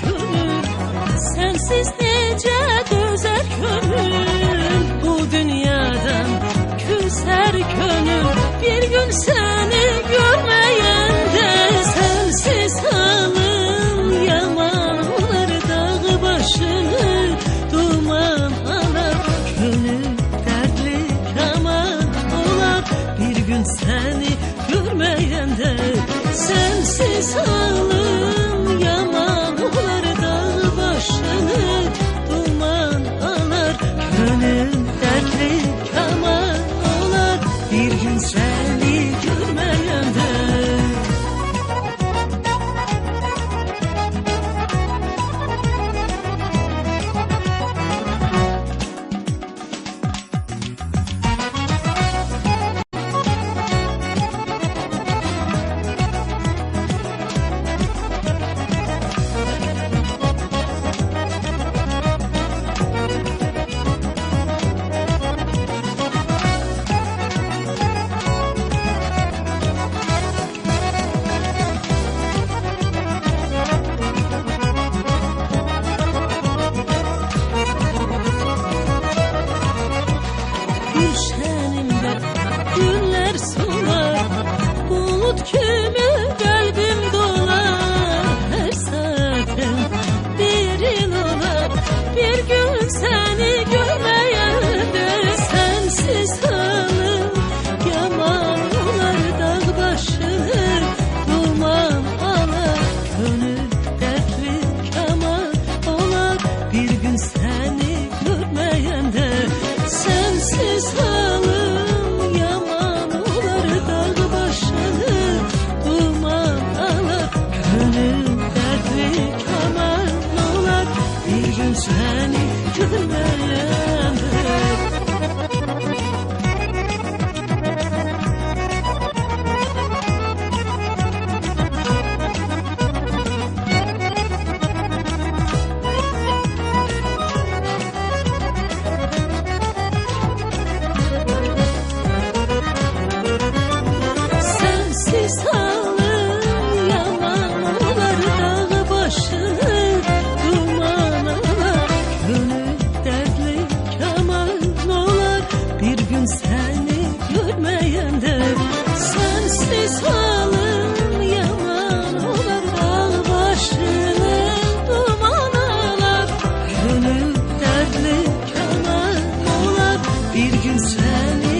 könül, sensiz necə dözər könül. Bu dünyadan küser könül, bir gün seni görmeyende. Sensiz halım yaman olar, dağ başını duman alar. Könül dertli kaman olar, bir gün seni görmeyende. Sensiz halım yaman olar, dağ başını duman alar. Könül dertli kaman olar, bir gün seni görmeyende. Gülşenimde güller solar, bulut kimi kalbim dolar. Her saatin bir yıl olar, bir gün seni görmeyende. Sensiz halım yaman olar, dağ başını duman alar. Könül dertli kaman olar, bir gün seni görmeyende. Sensiz halım yaman olar, dağ başını duman alar. Könül dertli kaman olar, bir gün seni görmeyende. Sensiz halım yaman olar, dağ başını duman alar. Könül dertli kaman olar, bir gün seni görmeyende. Sensiz halım yaman olar, dağ başını duman alar. Könül dertli kaman olar, bir gün seni